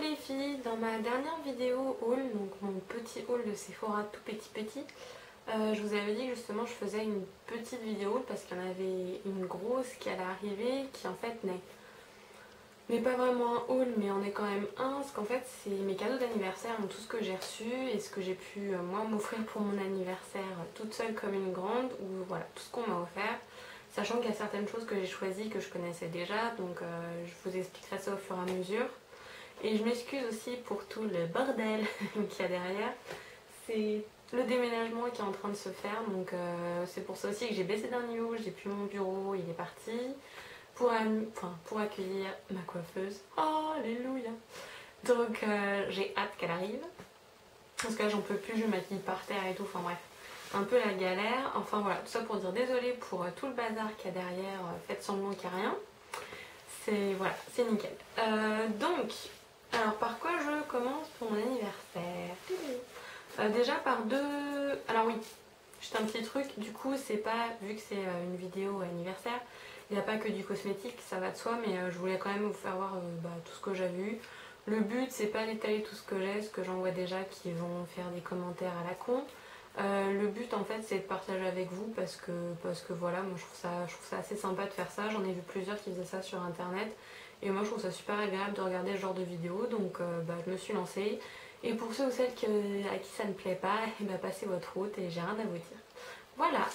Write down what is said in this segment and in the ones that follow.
les filles, dans ma dernière vidéo haul, donc mon petit haul de Sephora tout petit, je vous avais dit que justement je faisais une petite vidéo parce qu'il y en avait une grosse qui allait arriver qui en fait n'est pas vraiment un haul mais en est quand même un, parce qu'en fait c'est mes cadeaux d'anniversaire, donc tout ce que j'ai reçu et ce que j'ai pu moi m'offrir pour mon anniversaire toute seule comme une grande, ou voilà tout ce qu'on m'a offert. Sachant qu'il y a certaines choses que j'ai choisies que je connaissais déjà, donc je vous expliquerai ça au fur et à mesure. Et je m'excuse aussi pour tout le bordel qu'il y a derrière. C'est le déménagement qui est en train de se faire, donc c'est pour ça aussi que j'ai baissé d'un niveau, j'ai plus mon bureau, il est parti. Pour accueillir ma coiffeuse. Oh, alléluia. Donc j'ai hâte qu'elle arrive. Parce que là j'en peux plus, je me maquille par terre et tout, enfin bref. Un peu la galère, enfin voilà, tout ça pour dire désolé pour tout le bazar qu'il y a derrière, faites semblant qu'il n'y a rien. C'est voilà, c'est nickel. Donc, alors par quoi je commence pour mon anniversaire? Déjà par deux... Alors oui, juste un petit truc, du coup c'est pas, vu que c'est une vidéo anniversaire, il n'y a pas que du cosmétique, ça va de soi, mais je voulais quand même vous faire voir tout ce que j'avais eu. Le but c'est pas d'étaler tout ce que j'ai, ce que j'en vois déjà qui vont faire des commentaires à la con. Le but en fait c'est de partager avec vous parce que voilà, moi je trouve ça assez sympa de faire ça. J'en ai vu plusieurs qui faisaient ça sur internet et moi je trouve ça super agréable de regarder ce genre de vidéos, donc je me suis lancée. Et pour ceux ou celles à qui ça ne plaît pas, passez votre route et j'ai rien à vous dire. Voilà,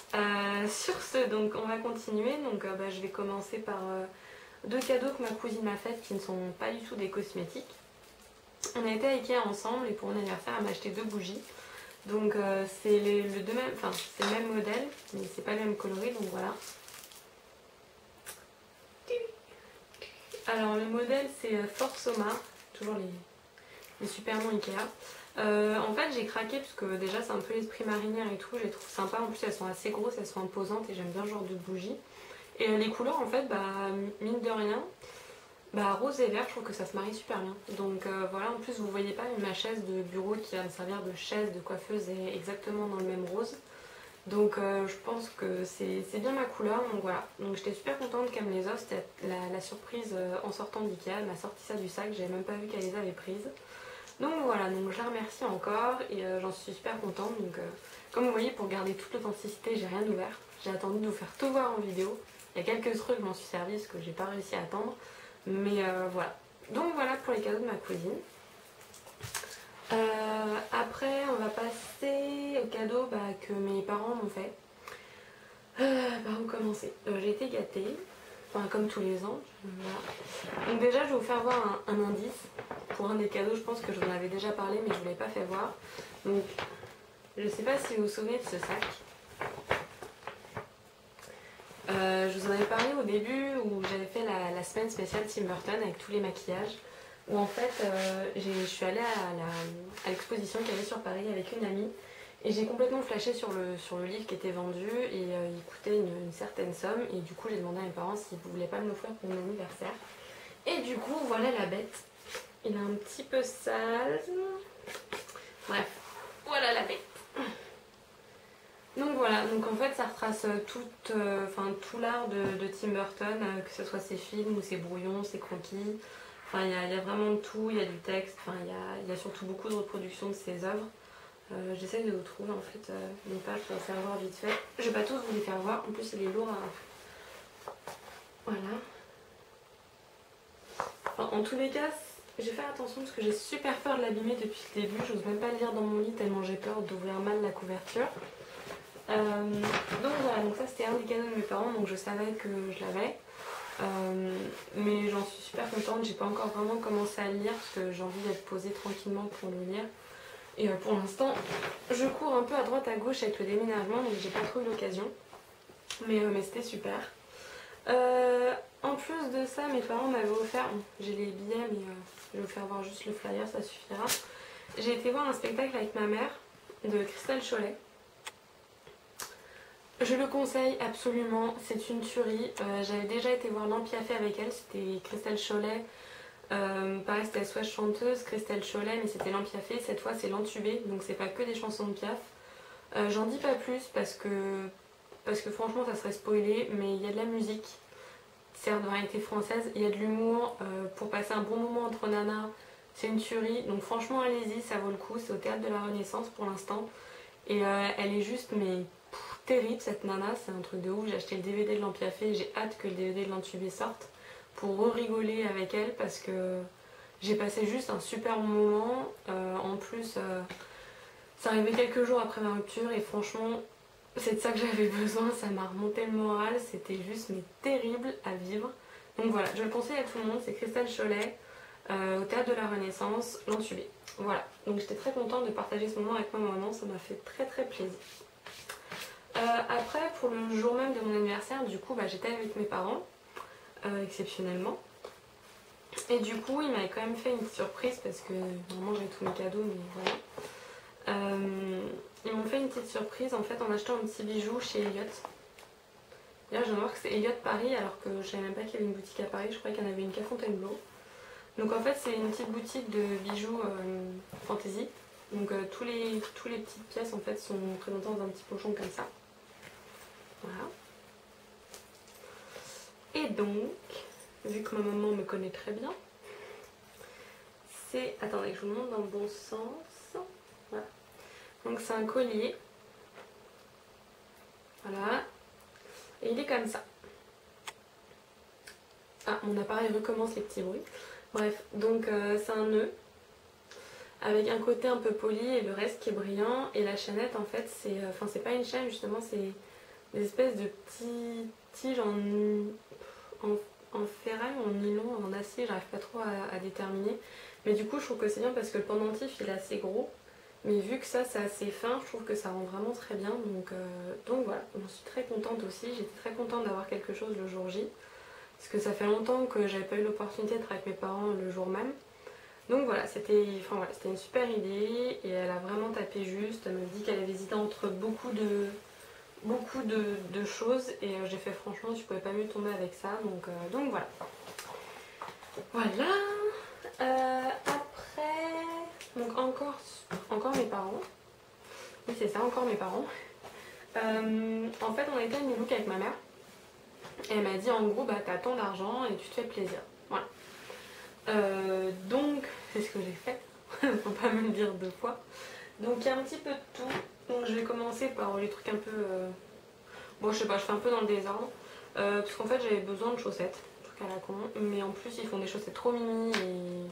sur ce, donc on va continuer. Donc je vais commencer par deux cadeaux que ma cousine m'a fait qui ne sont pas du tout des cosmétiques. On a été à Ikea ensemble et pour mon anniversaire elle m'a acheté deux bougies. Donc c'est le même modèle, mais c'est pas le même coloris, donc voilà. Alors le modèle c'est Forsoma, toujours les super noms Ikea. En fait j'ai craqué parce que déjà c'est un peu l'esprit marinière et tout, je les trouve sympas, en plus elles sont assez grosses, elles sont imposantes et j'aime bien ce genre de bougies. Et les couleurs en fait, mine de rien, rose et vert, je trouve que ça se marie super bien. Donc voilà, en plus vous voyez pas, mais ma chaise de bureau qui va me servir de chaise de coiffeuse est exactement dans le même rose. Donc je pense que c'est bien ma couleur, donc voilà. Donc j'étais super contente qu'elle me les offre, c'était la surprise en sortant d'Ikea, elle m'a sorti ça du sac, j'avais même pas vu qu'elle les avait prises. Donc voilà, donc je la remercie encore et j'en suis super contente. Donc comme vous voyez, pour garder toute l'authenticité, j'ai rien ouvert. J'ai attendu de vous faire tout voir en vidéo. Il y a quelques trucs, je m'en suis servi parce que j'ai pas réussi à attendre. Mais voilà. Donc voilà pour les cadeaux de ma cousine. Après, on va passer aux cadeaux que mes parents m'ont fait. Par où commencer? J'ai été gâtée, enfin comme tous les ans. Voilà. Donc déjà, je vais vous faire voir un indice pour un des cadeaux. Je pense que je vous en avais déjà parlé, mais je ne vous l'ai pas fait voir. Donc, je ne sais pas si vous vous souvenez de ce sac. Je vous en avais parlé au début où j'avais fait la semaine spéciale Tim Burton avec tous les maquillages. Où en fait, je suis allée à l'exposition qu'il y avait sur Paris avec une amie. Et j'ai complètement flashé sur le livre qui était vendu et il coûtait une certaine somme. Et du coup, j'ai demandé à mes parents s'ils ne voulaient pas me l'offrir pour mon anniversaire. Et du coup, voilà la bête. Il est un petit peu sale. Bref, voilà la bête. Donc voilà, donc en fait ça retrace tout l'art de Tim Burton, que ce soit ses films ou ses brouillons, ses croquis. Enfin, il y a vraiment de tout, il y a du texte, enfin, il y a surtout beaucoup de reproductions de ses œuvres. J'essaie de vous trouver en fait une page pour vous faire voir vite fait. Je vais pas tous vous les faire voir, en plus il est lourd à... Voilà. Enfin, en tous les cas, j'ai fait attention parce que j'ai super peur de l'abîmer depuis le début. J'ose même pas le lire dans mon lit tellement j'ai peur d'ouvrir mal la couverture. Donc voilà, donc ça c'était un des cadeaux de mes parents, donc je savais que je l'avais. Mais j'en suis super contente, j'ai pas encore vraiment commencé à le lire parce que j'ai envie d'être posée tranquillement pour le lire. Et pour l'instant, je cours un peu à droite à gauche avec le déménagement, donc j'ai pas trop eu l'occasion. Mais c'était super. En plus de ça, mes parents m'avaient offert, j'ai les billets, mais je vais vous faire voir juste le flyer, ça suffira. J'ai été voir un spectacle avec ma mère de Christelle Cholet. Je le conseille absolument, c'est une tuerie. J'avais déjà été voir l'Ampiafé avec elle, c'était Christelle Cholet. Pareil, c'était SOS chanteuse, Christelle Cholet, mais c'était l'Ampiafé. Cette fois, c'est l'Entubé, donc c'est pas que des chansons de Piaf. J'en dis pas plus parce que franchement, ça serait spoilé, mais il y a de la musique. Certes, de variété française, il y a de l'humour pour passer un bon moment entre nanas. C'est une tuerie, donc franchement allez-y, ça vaut le coup. C'est au Théâtre de la Renaissance pour l'instant. Et elle est juste mais terrible cette nana, c'est un truc de ouf. J'ai acheté le DVD de l'Ampiafé, j'ai hâte que le DVD de l'Intubé sorte pour rigoler avec elle parce que j'ai passé juste un super bon moment. En plus, ça arrivait quelques jours après ma rupture et franchement, c'est de ça que j'avais besoin. Ça m'a remonté le moral, c'était juste mais terrible à vivre. Donc voilà, je le conseille à tout le monde, c'est Christelle Cholet, au Théâtre de la Renaissance, l'Intubé. Voilà, donc j'étais très contente de partager ce moment avec ma maman, ça m'a fait très très plaisir. Après, pour le jour même de mon anniversaire, du coup, j'étais avec mes parents, exceptionnellement. Et du coup, ils m'avaient quand même fait une petite surprise parce que normalement j'ai tous mes cadeaux, mais voilà. Ils m'ont fait une petite surprise en fait en achetant un petit bijou chez Elliott. D'ailleurs, je viens de voir que c'est Elliott Paris alors que je savais même pas qu'il y avait une boutique à Paris, je croyais qu'il y en avait une qu'à Fontainebleau. Donc en fait, c'est une petite boutique de bijoux fantasy. Donc tous les petites pièces en fait sont présentées dans un petit pochon comme ça. Voilà. Et donc, vu que ma maman me connaît très bien, c'est... Attendez que je vous le montre dans le bon sens. Voilà. Donc c'est un collier. Voilà. Et il est comme ça. Ah, mon appareil recommence les petits bruits. Bref, donc c'est un nœud avec un côté un peu poli et le reste qui est brillant. Et la chaînette en fait, c'est... Enfin, c'est pas une chaîne justement, c'est des espèces de petits tiges en ferraille ou en nylon, en acier, j'arrive pas trop à déterminer. Mais du coup, je trouve que c'est bien parce que le pendentif il est assez gros. Mais vu que ça c'est assez fin, je trouve que ça rend vraiment très bien. Donc voilà, j'en suis très contente aussi. J'étais très contente d'avoir quelque chose le jour J. Parce que ça fait longtemps que j'avais pas eu l'opportunité d'être avec mes parents le jour même. Donc voilà, c'était une super idée et elle a vraiment tapé juste. Elle m'a dit qu'elle avait hésité entre beaucoup de choses et j'ai fait franchement, tu pouvais pas mieux tomber avec ça. Donc voilà. Voilà. Après, donc encore mes parents. Oui, c'est ça, encore mes parents. En fait, on a été à New Look avec ma mère. Et elle m'a dit en gros, t'as tant d'argent et tu te fais plaisir. Voilà. Donc, c'est ce que j'ai fait. Faut pas me le dire deux fois. Donc, il y a un petit peu de tout. Donc, je vais commencer par les trucs un peu. Bon, je sais pas, je fais un peu dans le désordre. Parce qu'en fait, j'avais besoin de chaussettes. Truc à la con. Mais en plus, ils font des chaussettes trop mimi et.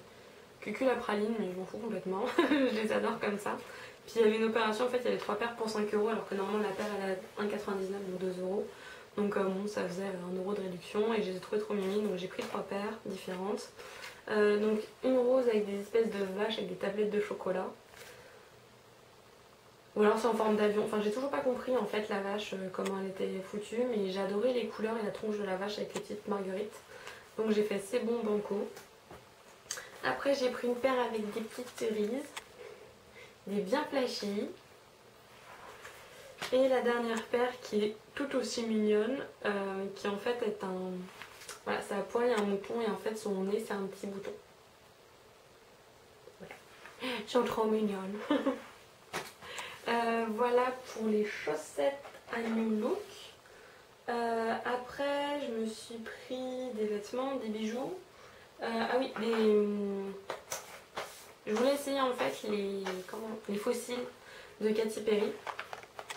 Cucul à praline, mais je m'en fous complètement. Je les adore comme ça. Puis, il y avait une opération, en fait, il y avait 3 paires pour 5 euros, alors que normalement, la paire, elle a 1,99 donc 2 euros. Donc bon, ça faisait 1 euro de réduction et je les ai trouvées trop mimi, donc j'ai pris 3 paires différentes. Donc une rose avec des espèces de vaches avec des tablettes de chocolat. Ou alors c'est en forme d'avion. Enfin, j'ai toujours pas compris en fait la vache, comment elle était foutue, mais j'ai adoré les couleurs et la tronche de la vache avec les petites marguerites. Donc j'ai fait c'est bon banco. Après j'ai pris une paire avec des petites cerises, des bien flashy. Et la dernière paire qui est tout aussi mignonne, qui en fait est un... Voilà, c'est à poil et un mouton et en fait son nez c'est un petit bouton. Voilà. Ils sont trop mignonnes. Voilà pour les chaussettes à New Look. Après je me suis pris des vêtements, des bijoux. Ah oui, je voulais essayer en fait les fossiles de Katy Perry.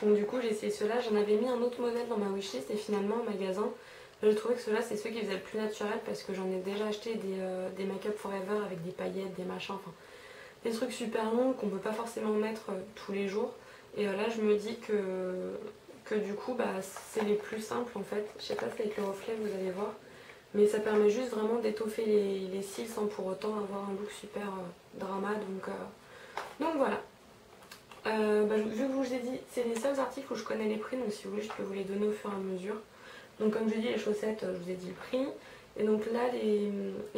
Donc du coup j'ai essayé ceux-là, j'en avais mis un autre modèle dans ma wishlist et finalement au magasin j'ai trouvé que ceux-là c'est ceux qui faisaient le plus naturel parce que j'en ai déjà acheté des Make-up Forever avec des paillettes, des machins, enfin des trucs super longs qu'on peut pas forcément mettre tous les jours. Et là je me dis que du coup c'est les plus simples en fait. Je sais pas si avec le reflet vous allez voir, mais ça permet juste vraiment d'étoffer les cils sans pour autant avoir un look super drama. Donc voilà. Vu que je vous ai dit, c'est les seuls articles où je connais les prix, donc si vous voulez je peux vous les donner au fur et à mesure. Donc comme je dis, les chaussettes, je vous ai dit le prix. Et donc là les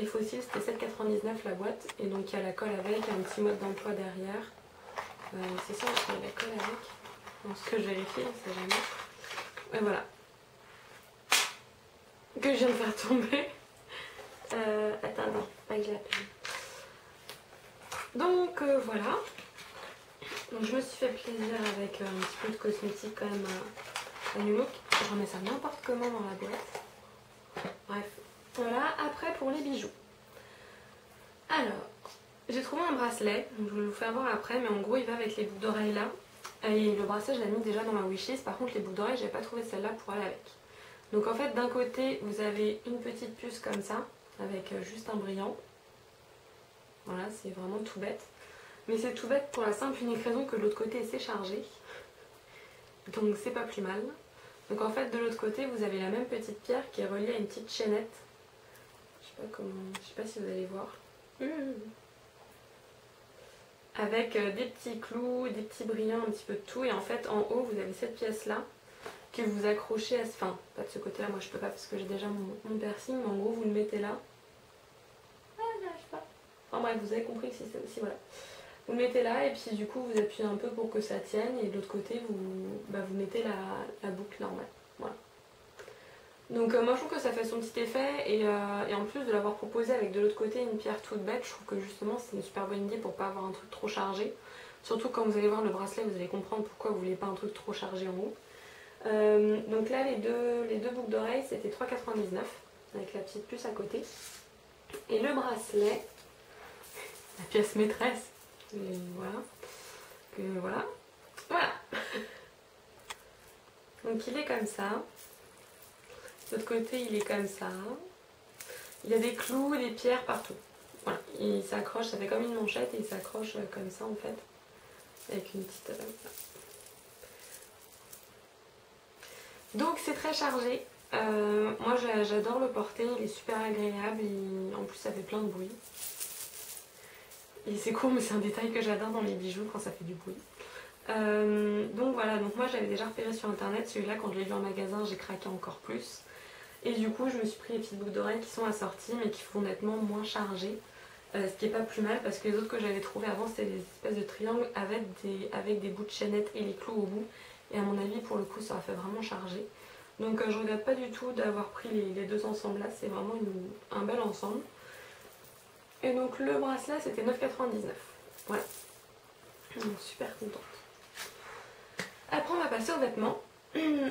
fossiles c'était 7,99 la boîte. Et donc il y a la colle avec, il y a un petit mode d'emploi derrière. C'est ça, il y a la colle avec. Donc ce que je vérifie, on sait jamais. Et voilà. Que je viens de faire tomber. Attendez, pas que je l'appelle. Donc voilà. Donc je me suis fait plaisir avec un petit peu de cosmétiques quand même à New Look. Je remets ça n'importe comment dans la boîte. Bref, voilà. Après pour les bijoux. Alors, J'ai trouvé un bracelet, donc je vais vous faire voir après, mais en gros il va avec les boucles d'oreilles là. Et le bracelet je l'ai mis déjà dans ma wishlist, par contre les boucles d'oreilles j'avais pas trouvé celle-là pour aller avec. Donc en fait d'un côté vous avez une petite puce comme ça, avec juste un brillant. Voilà, c'est vraiment tout bête. Mais c'est tout bête pour la simple et unique raison que de l'autre côté c'est chargé. Donc c'est pas plus mal. Donc en fait de l'autre côté vous avez la même petite pierre qui est reliée à une petite chaînette. Je sais pas si vous allez voir. Avec des petits clous, des petits brillants, un petit peu de tout. Et en fait en haut vous avez cette pièce là que vous accrochez à ce... Enfin pas de ce côté là, moi je peux pas parce que j'ai déjà mon piercing. Mais en gros vous le mettez là. Ah j'arrive pas. Enfin bref vous avez compris que si voilà. Vous le mettez là et puis du coup vous appuyez un peu pour que ça tienne. Et de l'autre côté vous mettez la boucle normale. Voilà. Donc moi je trouve que ça fait son petit effet et en plus de l'avoir proposé avec de l'autre côté une pierre toute bête, je trouve que justement c'est une super bonne idée pour pas avoir un truc trop chargé. Surtout quand vous allez voir le bracelet, vous allez comprendre pourquoi vous voulez pas un truc trop chargé en haut. Donc là les deux boucles d'oreilles c'était 3,99 avec la petite puce à côté. Et le bracelet, la pièce maîtresse, et voilà. Donc il est comme ça. De l'autre côté il est comme ça. Il y a des clous, des pierres partout. Voilà, il s'accroche, ça fait comme une manchette et il s'accroche comme ça en fait. Avec une petite... Donc c'est très chargé. Moi j'adore le porter, il est super agréable. En plus ça fait plein de bruit. Et c'est cool mais c'est un détail que j'adore dans les bijoux quand ça fait du bruit. Donc voilà, donc moi j'avais déjà repéré sur internet, celui-là quand je l'ai vu en magasin j'ai craqué encore plus. Et du coup je me suis pris les petites boucles d'oreilles qui sont assorties mais qui font nettement moins chargées. Ce qui est pas plus mal parce que les autres que j'avais trouvées avant c'était des espèces de triangles avec des bouts de chaînette et les clous au bout. Et à mon avis pour le coup ça a fait vraiment charger. Donc je regrette pas du tout d'avoir pris les deux ensemble là, c'est vraiment un bel ensemble. Et donc le bracelet c'était 9,99 €. Voilà. Donc super contente. Après on va passer aux vêtements.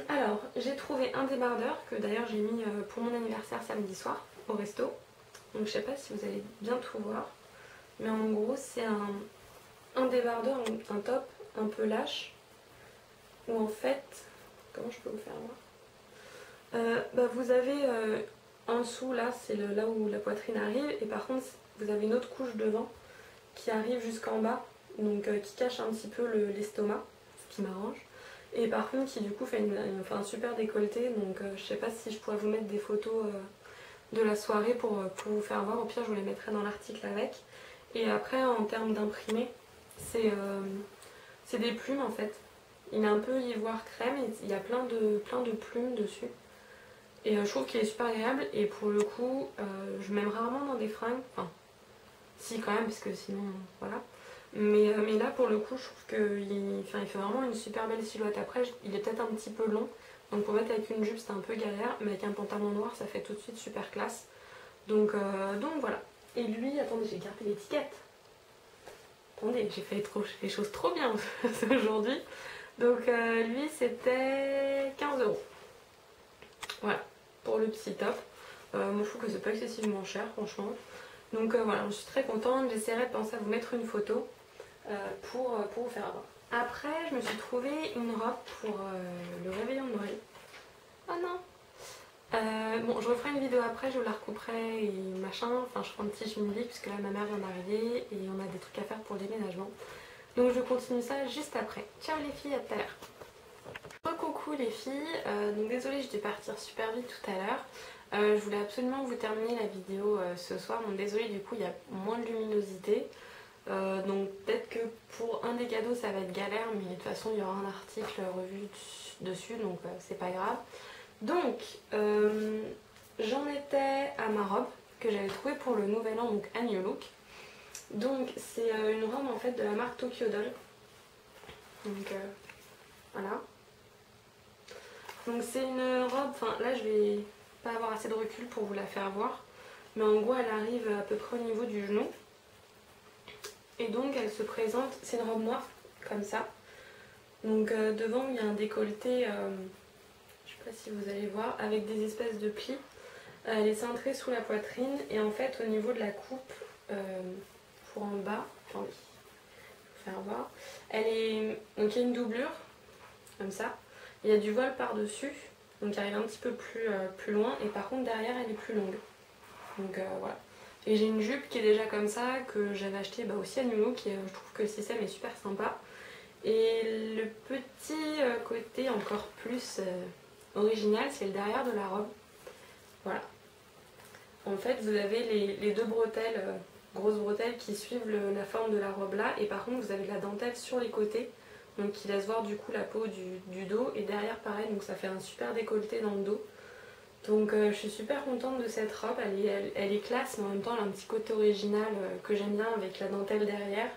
Alors j'ai trouvé un débardeur que d'ailleurs j'ai mis pour mon anniversaire samedi soir au resto. Donc je sais pas si vous allez bien tout voir. Mais en gros c'est un débardeur, un top un peu lâche. Où en fait, comment je peux vous faire voir vous avez en dessous là, c'est là où la poitrine arrive. Et par contre vous avez une autre couche devant qui arrive jusqu'en bas. Donc qui cache un petit peu l'estomac, ce qui m'arrange. Et par contre qui du coup fait un super décolleté. Donc je sais pas si je pourrais vous mettre des photos de la soirée pour vous faire voir. Au pire je vous les mettrai dans l'article avec. Et après en termes d'imprimé, c'est des plumes en fait. Il est un peu ivoire crème et il y a plein de plumes dessus. Et je trouve qu'il est super agréable et pour le coup je m'aime rarement dans des fringues. Enfin si quand même parce que sinon voilà. Mais là pour le coup je trouve qu'il fait vraiment une super belle silhouette. Après il est peut-être un petit peu long. Donc pour mettre avec une jupe c'est un peu galère. Mais avec un pantalon noir ça fait tout de suite super classe. Donc voilà. Et lui, attendez j'ai gardé l'étiquette. Attendez j'ai fait les choses trop bien aujourd'hui. Donc lui c'était 15 €. Voilà, pour le petit top. Moi je trouve que c'est pas excessivement cher franchement. Donc voilà, je suis très contente. J'essaierai de penser à vous mettre une photo pour vous faire voir. Après je me suis trouvé une robe pour le réveillon de Noël. Oh non. Bon je referai une vidéo après, je vous la recouperai et machin. Enfin je ferai un petit chimney puisque là ma mère vient d'arriver et on a des trucs à faire pour le déménagement. Donc je continue ça juste après. Ciao les filles, à tout à l'heure. Coucou les filles, donc désolée je dû partir super vite tout à l'heure. Je voulais absolument vous terminer la vidéo ce soir, donc désolée du coup il y a moins de luminosité. Donc peut-être que pour un des cadeaux ça va être galère, mais de toute façon il y aura un article revu dessus donc c'est pas grave. Donc j'en étais à ma robe que j'avais trouvée pour le nouvel an, donc A New Look. Donc c'est une robe en fait de la marque Tokyo Doll. Donc voilà. Donc c'est une robe, enfin là je vais pas avoir assez de recul pour vous la faire voir. Mais en gros elle arrive à peu près au niveau du genou. Et donc elle se présente, c'est une robe noire comme ça. Donc devant il y a un décolleté, je sais pas si vous allez voir, avec des espèces de plis. Elle est cintrée sous la poitrine et en fait au niveau de la coupe, pour en bas. Attendez, je vais faire voir. Elle est... Donc il y a une doublure, comme ça. Il y a du voile par-dessus, donc elle arrive un petit peu plus loin. Et par contre derrière elle est plus longue. Donc voilà. Et j'ai une jupe qui est déjà comme ça, que j'avais acheté aussi à New Look. Et je trouve que le système est super sympa. Et le petit côté encore plus original, c'est le derrière de la robe. Voilà. En fait, vous avez les deux bretelles, grosses bretelles qui suivent la forme de la robe là. Et par contre, vous avez de la dentelle sur les côtés, donc qui laisse voir du coup la peau du dos. Et derrière, pareil, donc ça fait un super décolleté dans le dos. Donc je suis super contente de cette robe. Elle est classe, mais en même temps, elle a un petit côté original que j'aime bien avec la dentelle derrière.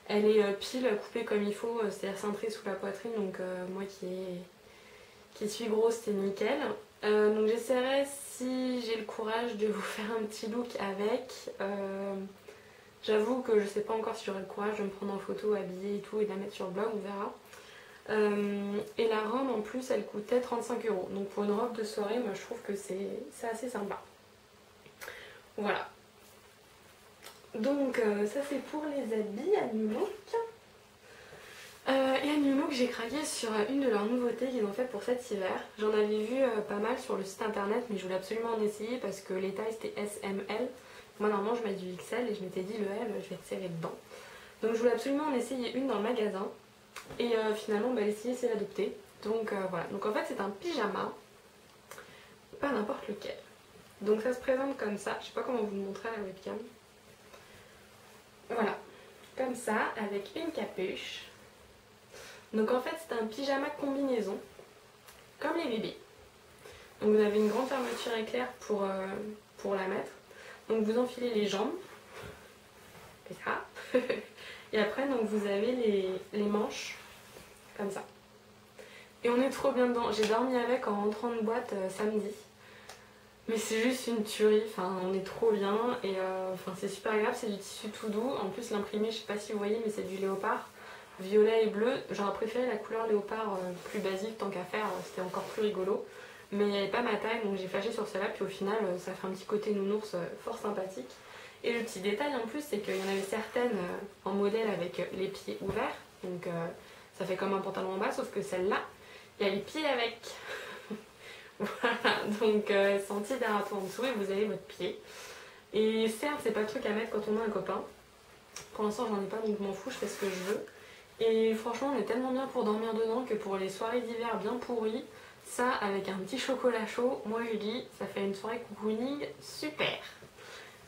Elle est pile coupée comme il faut, c'est-à-dire cintrée sous la poitrine, donc moi qui suis grosse, c'est nickel. Donc j'essaierai, si j'ai le courage, de vous faire un petit look avec. J'avoue que je sais pas encore si j'aurai le courage de me prendre en photo, habillée et tout, et de la mettre sur le blog, on verra. Et la robe en plus, elle coûtait 35 €. Donc pour une robe de soirée, moi je trouve que c'est assez sympa. Voilà. Donc ça c'est pour les habits à New Look. Et à New Look, j'ai craqué sur une de leurs nouveautés qu'ils ont fait pour cet hiver. J'en avais vu pas mal sur le site internet, mais je voulais absolument en essayer parce que les tailles c'était S, M, L. Moi normalement je mets du XL et je m'étais dit le L, je vais être serrée dedans. Donc je voulais absolument en essayer une dans le magasin. Et finalement l'essayer c'est l'adopter. Donc voilà. Donc en fait c'est un pyjama, pas n'importe lequel. Donc ça se présente comme ça. Je sais pas comment vous le montrer à la webcam. Voilà. Comme ça, avec une capuche. Donc en fait c'est un pyjama combinaison, comme les bébés. Donc vous avez une grande fermeture éclair pour la mettre. Donc vous enfilez les jambes, et ça. Et après donc vous avez les manches, comme ça. Et on est trop bien dedans. J'ai dormi avec en rentrant de boîte samedi. Mais c'est juste une tuerie, enfin on est trop bien. Et c'est super agréable, c'est du tissu tout doux. En plus l'imprimé, je sais pas si vous voyez, mais c'est du léopard. Violet et bleu, j'aurais préféré la couleur léopard plus basique tant qu'à faire, c'était encore plus rigolo. Mais il n'y avait pas ma taille donc j'ai flashé sur celle-là, puis au final ça fait un petit côté nounours fort sympathique. Et le petit détail en plus c'est qu'il y en avait certaines en modèle avec les pieds ouverts, donc ça fait comme un pantalon en bas, sauf que celle-là, il y a les pieds avec. Voilà, donc sentier d'aération en dessous et vous avez votre pied. Et certes c'est pas le truc à mettre quand on a un copain. Pour l'instant j'en ai pas donc je m'en fous, je fais ce que je veux. Et franchement on est tellement bien pour dormir dedans que pour les soirées d'hiver bien pourries, ça avec un petit chocolat chaud, moi je dis ça fait une soirée cocooning super.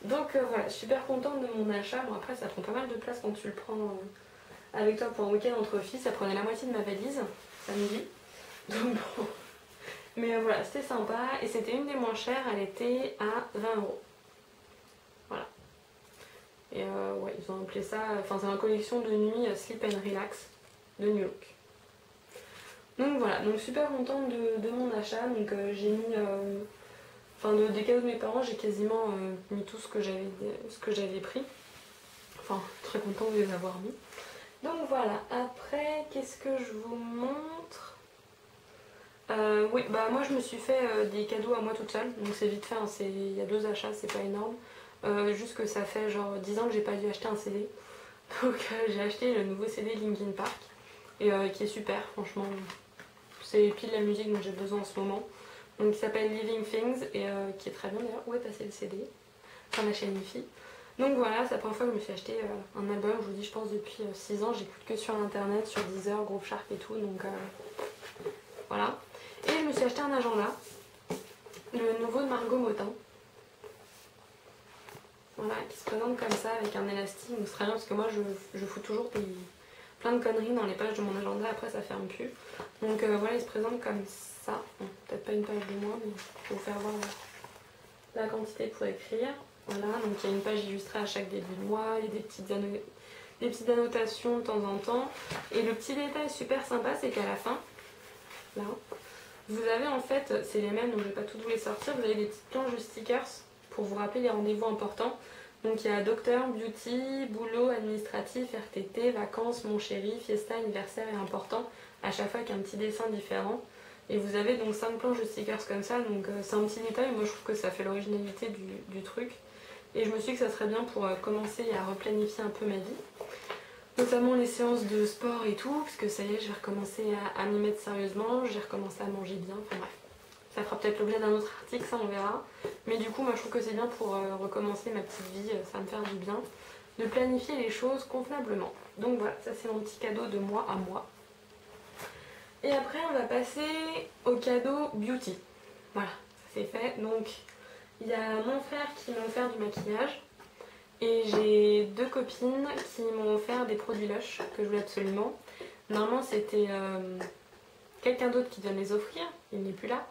Donc voilà, je suis super contente de mon achat. Bon après ça prend pas mal de place quand tu le prends avec toi pour un week-end entre filles, ça prenait la moitié de ma valise samedi. Donc bon. Mais voilà, c'était sympa et c'était une des moins chères, elle était à 20 €. Voilà. Et ouais, ils ont appelé ça, c'est une collection de nuit Sleep and Relax de New Look. Donc voilà, donc super contente de mon achat. Donc j'ai mis, des cadeaux de mes parents, j'ai quasiment mis tout ce que j'avais pris. Enfin, très contente de les avoir mis. Donc voilà, après, qu'est-ce que je vous montre? Oui, moi je me suis fait des cadeaux à moi toute seule, donc c'est vite fait, hein, il y a 2 achats, c'est pas énorme. Juste que ça fait genre 10 ans que j'ai pas dû acheter un CD. Donc j'ai acheté le nouveau CD Linkin Park, et qui est super, franchement. C'est pile la musique dont j'ai besoin en ce moment. Donc il s'appelle Living Things, et qui est très bien d'ailleurs. Où est passé le CD? Enfin la chaîne IFI. Donc voilà, c'est la première fois que je me suis acheté un album, je vous dis, je pense depuis 6 ans, j'écoute que sur internet, sur Deezer, Groove Shark et tout, donc voilà. Et je me suis acheté un agenda, le nouveau de Margot Motin. Voilà, qui se présente comme ça avec un élastique, donc c'est très bien parce que moi je fous toujours plein de conneries dans les pages de mon agenda, après ça ferme plus. Donc voilà, il se présente comme ça. Bon, peut-être pas une page de moins, mais je vais vous faire voir la quantité pour écrire. Voilà, donc il y a une page illustrée à chaque début de mois, il y a des petites annotations de temps en temps. Et le petit détail super sympa, c'est qu'à la fin, là, vous avez en fait, c'est les mêmes donc je vais pas tout vous les sortir, vous avez des petites planches de stickers pour vous rappeler les rendez-vous importants. Donc il y a docteur, beauty, boulot, administratif, RTT, vacances, mon chéri, fiesta, anniversaire et important, à chaque fois avec un petit dessin différent. Et vous avez donc 5 planches de stickers comme ça, donc c'est un petit détail, moi je trouve que ça fait l'originalité du truc. Et je me suis dit que ça serait bien pour commencer à replanifier un peu ma vie. Notamment les séances de sport et tout, parce que ça y est, j'ai recommencé à m'y mettre sérieusement, j'ai recommencé à manger bien, enfin bref. Ça fera peut-être l'objet d'un autre article, ça on verra. Mais du coup, moi je trouve que c'est bien pour recommencer ma petite vie, ça va me faire du bien. De planifier les choses convenablement. Donc voilà, ça c'est mon petit cadeau de moi à moi. Et après, on va passer au cadeau beauty. Voilà, ça c'est fait. Donc, il y a mon frère qui m'a offert du maquillage. Et j'ai deux copines qui m'ont offert des produits Lush que je voulais absolument. Normalement, c'était quelqu'un d'autre qui devait me les offrir. Il n'est plus là.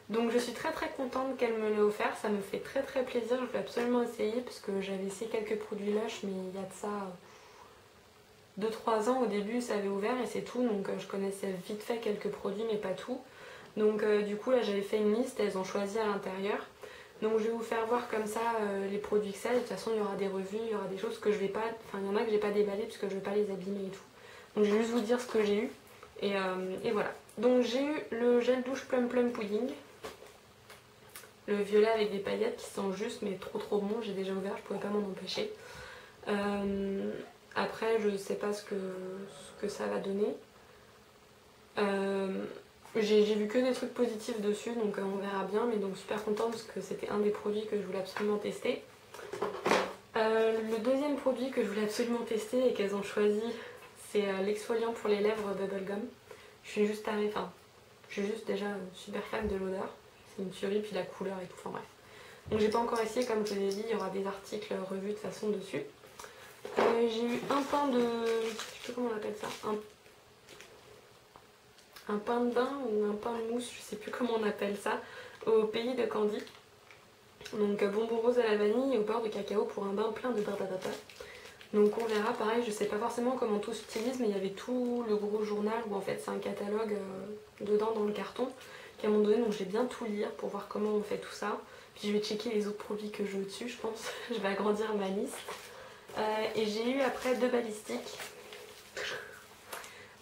Donc, je suis très très contente qu'elle me l'ait offert. Ça me fait très très plaisir. Je voulais absolument essayer parce que j'avais essayé quelques produits Lush, mais il y a de ça 2-3 ans au début ça avait ouvert et c'est tout, donc je connaissais vite fait quelques produits mais pas tout. Donc du coup là j'avais fait une liste, elles ont choisi à l'intérieur. Donc je vais vous faire voir comme ça les produits que c'est. De toute façon il y aura des revues, il y aura des choses que je vais pas, enfin il y en a que j'ai pas déballé parce que je vais pas les abîmer et tout. Donc je vais juste vous dire ce que j'ai eu et voilà. Donc j'ai eu le gel douche Plum Plum Pudding. Le violet avec des paillettes qui sent juste mais trop trop bon, j'ai déjà ouvert, je pouvais pas m'en empêcher. Après, je sais pas ce que ça va donner. J'ai vu que des trucs positifs dessus, donc on verra bien. Mais donc super contente parce que c'était un des produits que je voulais absolument tester. Le deuxième produit que je voulais absolument tester et qu'elles ont choisi, c'est l'exfoliant pour les lèvres Bubblegum. Je suis juste déjà super fan de l'odeur. C'est une tuerie, puis la couleur et tout, enfin bref. Donc j'ai pas encore essayé, comme je vous ai dit, il y aura des articles revus de toute façon dessus. J'ai eu un pain de... je sais plus comment on appelle ça. Un pain de bain ou un pain de mousse, je sais plus comment on appelle ça, au pays de Candy. Donc bonbon rose à la vanille et au beurre de cacao pour un bain plein de bardadata. Donc on verra, pareil, je sais pas forcément comment tout s'utilise, mais il y avait tout le gros journal où en fait c'est un catalogue dedans dans le carton qu'à un moment donné, donc je vais bien tout lire pour voir comment on fait tout ça. Puis je vais checker les autres produits que je veux dessus, je pense. Je vais agrandir ma liste. Et j'ai eu après deux balistiques.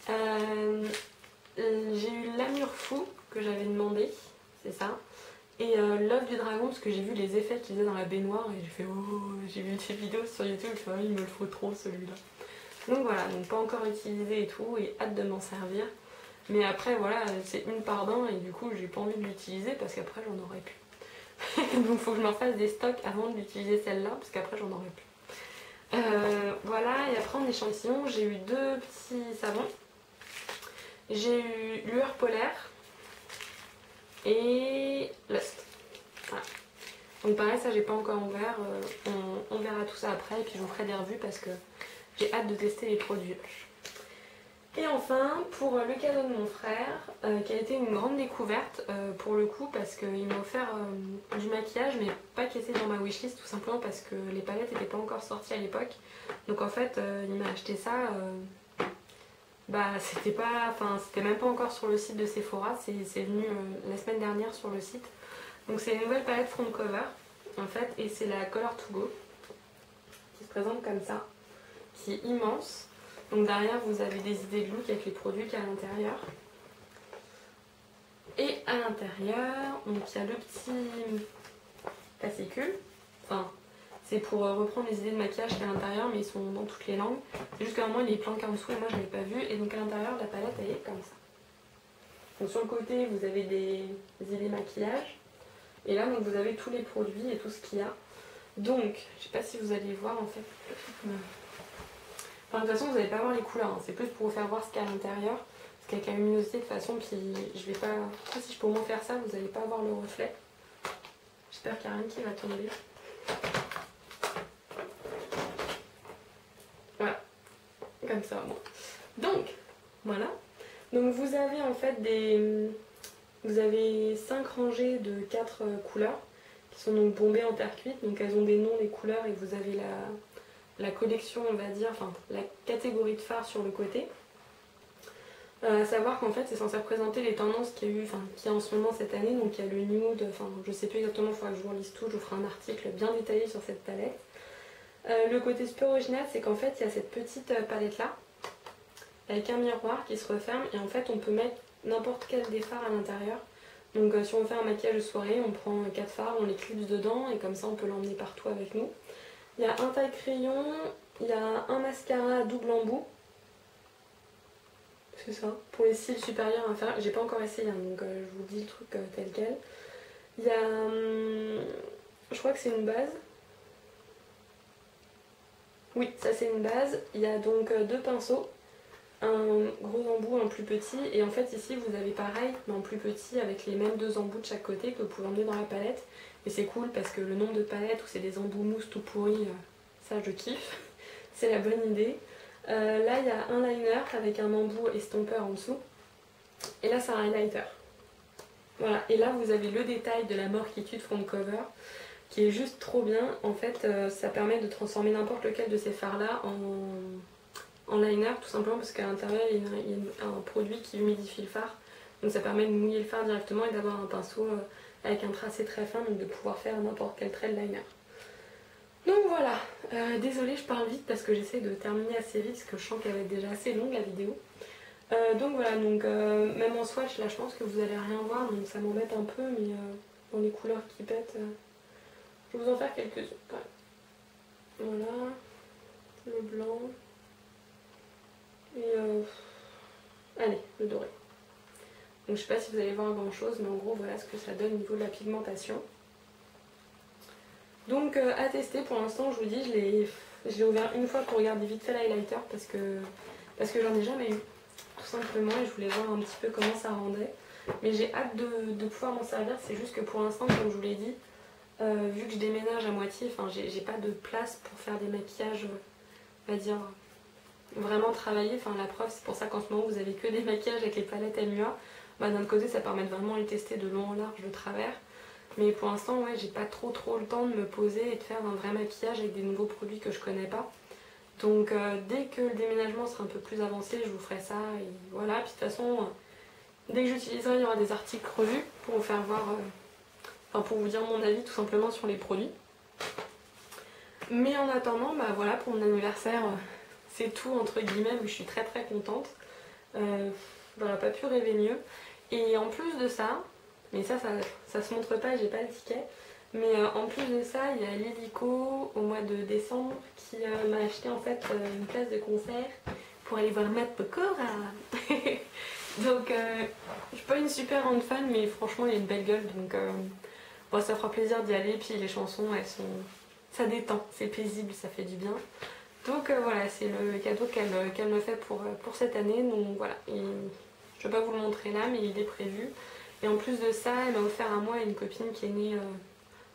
J'ai eu l'Amur Fou que j'avais demandé, c'est ça. Et l'œuf du dragon parce que j'ai vu les effets qu'il faisait dans la baignoire et j'ai fait oh, j'ai vu des vidéos sur YouTube, je fais oh, il me le faut trop celui-là. Donc voilà, donc pas encore utilisé et tout et hâte de m'en servir. Mais après voilà, c'est une par bain et du coup j'ai pas envie de l'utiliser parce qu'après j'en aurais plus. Donc faut que je m'en fasse des stocks avant d'utiliser celle-là parce qu'après j'en aurais plus. Voilà, et après en échantillon, j'ai eu deux petits savons. J'ai eu Lueur Polaire et Lust. Voilà. Donc pareil, ça j'ai pas encore ouvert. On verra tout ça après et puis je vous ferai des revues parce que j'ai hâte de tester les produits. Et enfin, pour le cadeau de mon frère, qui a été une grande découverte pour le coup parce qu'il m'a offert du maquillage mais pas qui était dans ma wishlist tout simplement parce que les palettes n'étaient pas encore sorties à l'époque. Donc en fait, il m'a acheté ça, c'était même pas encore sur le site de Sephora, c'est venu la semaine dernière sur le site. Donc c'est une nouvelle palette front cover en fait et c'est la Color to Go qui se présente comme ça, qui est immense. Donc derrière vous avez des idées de look avec les produits qu'il y a à l'intérieur. Et à l'intérieur, donc il y a le petit fascicule. Enfin, c'est pour reprendre les idées de maquillage qu'il y a à l'intérieur, mais ils sont dans toutes les langues. C'est juste qu'à un moment il est planqué en dessous et moi je ne l'ai pas vu. Et donc à l'intérieur la palette elle est comme ça. Donc sur le côté vous avez des idées maquillage. Et là donc vous avez tous les produits et tout ce qu'il y a. Donc, je sais pas si vous allez voir en fait. Enfin, de toute façon, vous n'allez pas voir les couleurs, hein. C'est plus pour vous faire voir ce qu'il y a à l'intérieur. Parce qu'avec la luminosité, de toute façon, puis je vais pas. Ah, si je peux au moins faire ça, vous n'allez pas voir le reflet. J'espère qu'il n'y a rien qui va tomber. Voilà. Comme ça, bon. Donc, voilà. Donc, vous avez en fait des. Vous avez 5 rangées de 4 couleurs qui sont donc bombées en terre cuite. Donc, elles ont des noms, des couleurs, et vous avez la collection, on va dire, enfin la catégorie de phare sur le côté. À savoir qu'en fait c'est censé représenter les tendances qu'il y a eu, enfin qu'il y a en ce moment cette année. Donc il y a le nude, enfin je sais plus exactement, il faudra que je vous relise tout, je vous ferai un article bien détaillé sur cette palette. Le côté super original c'est qu'en fait il y a cette petite palette là avec un miroir qui se referme et en fait on peut mettre n'importe quel des fards à l'intérieur. Donc si on fait un maquillage de soirée, on prend 4 fards, on les clipse dedans et comme ça on peut l'emmener partout avec nous. Il y a un taille-crayon, il y a un mascara à double embout. C'est ça, pour les cils supérieurs et inférieurs. J'ai pas encore essayé, hein, donc je vous dis le truc tel quel. Il y a... je crois que c'est une base. Oui, ça c'est une base. Il y a donc deux pinceaux. Un gros embout, un plus petit. Et en fait ici vous avez pareil, mais en plus petit, avec les mêmes deux embouts de chaque côté que vous pouvez emmener dans la palette. Et c'est cool parce que le nombre de palettes où c'est des embouts mousse tout pourris, ça je kiffe. C'est la bonne idée. Là il y a un liner avec un embout estompeur en dessous. Et là c'est un highlighter. Voilà, et là vous avez le détail de la Morkitude front cover qui est juste trop bien. En fait ça permet de transformer n'importe lequel de ces fards là en liner, tout simplement parce qu'à l'intérieur il y a un produit qui humidifie le fard. Donc ça permet de mouiller le fard directement et d'avoir un pinceau avec un tracé très fin, donc de pouvoir faire n'importe quel trait de liner. Donc voilà, désolée je parle vite parce que j'essaie de terminer assez vite parce que je sens qu'elle va être déjà assez longue la vidéo. Donc voilà, donc même en swatch là je pense que vous allez rien voir, donc ça m'embête un peu, mais dans les couleurs qui pètent, je vais vous en faire quelques-unes quand même. Voilà, le blanc et allez, le doré. Donc je sais pas si vous allez voir grand chose, mais en gros voilà ce que ça donne au niveau de la pigmentation. Donc à tester pour l'instant, je vous dis, je l'ai ouvert une fois pour regarder vite fait l'highlighter parce que j'en ai jamais eu, tout simplement, et je voulais voir un petit peu comment ça rendait. Mais j'ai hâte de pouvoir m'en servir, c'est juste que pour l'instant, comme je vous l'ai dit, vu que je déménage à moitié, enfin j'ai pas de place pour faire des maquillages, on va dire, vraiment travaillés. Enfin la preuve, c'est pour ça qu'en ce moment vous avez que des maquillages avec les palettes MUA. Bah, d'un autre côté ça permet de vraiment les tester de long en large, de travers. Mais pour l'instant ouais, j'ai pas trop le temps de me poser et de faire un vrai maquillage avec des nouveaux produits que je connais pas. Donc dès que le déménagement sera un peu plus avancé, je vous ferai ça et voilà. Puis de toute façon, dès que j'utiliserai, il y aura des articles revus pour vous faire voir, enfin pour vous dire mon avis tout simplement sur les produits. Mais en attendant, bah voilà, pour mon anniversaire, c'est tout entre guillemets, mais je suis très contente. J'aurais pas pu rêver mieux. Et en plus de ça, mais ça se montre pas, j'ai pas le ticket. Mais en plus de ça, il y a Lilico au mois de décembre qui m'a acheté en fait une place de concert pour aller voir Matt Pokora. Donc je suis pas une super grande fan, mais franchement il a une belle gueule, donc bon, ça fera plaisir d'y aller. Puis les chansons, ça détend, c'est paisible, ça fait du bien. Donc voilà, c'est le cadeau qu'elle me fait pour cette année. Donc voilà, et je ne vais pas vous le montrer là, mais il est prévu. Et en plus de ça, elle m'a offert à moi et une copine qui est née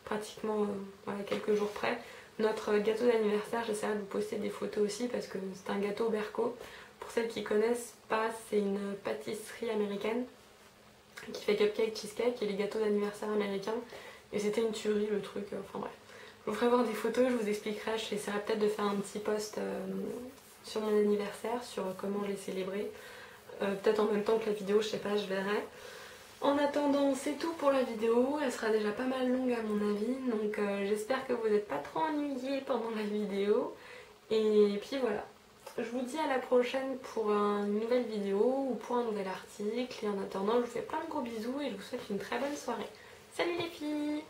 pratiquement voilà, quelques jours près, notre gâteau d'anniversaire. J'essaierai de vous poster des photos aussi parce que c'est un gâteau Berco. Pour celles qui connaissent pas, c'est une pâtisserie américaine qui fait cupcake, cheesecake et les gâteaux d'anniversaire américains. Et c'était une tuerie le truc, enfin bref. Je vous ferai voir des photos, je vous expliquerai, j'essaierai peut-être de faire un petit post sur mon anniversaire, sur comment je l'ai célébré. Peut-être en même temps que la vidéo, je sais pas, je verrai. En attendant, c'est tout pour la vidéo, elle sera déjà pas mal longue à mon avis, donc j'espère que vous n'êtes pas trop ennuyés pendant la vidéo. Et puis voilà, je vous dis à la prochaine pour une nouvelle vidéo ou pour un nouvel article. Et en attendant, je vous fais plein de gros bisous et je vous souhaite une très bonne soirée. Salut les filles!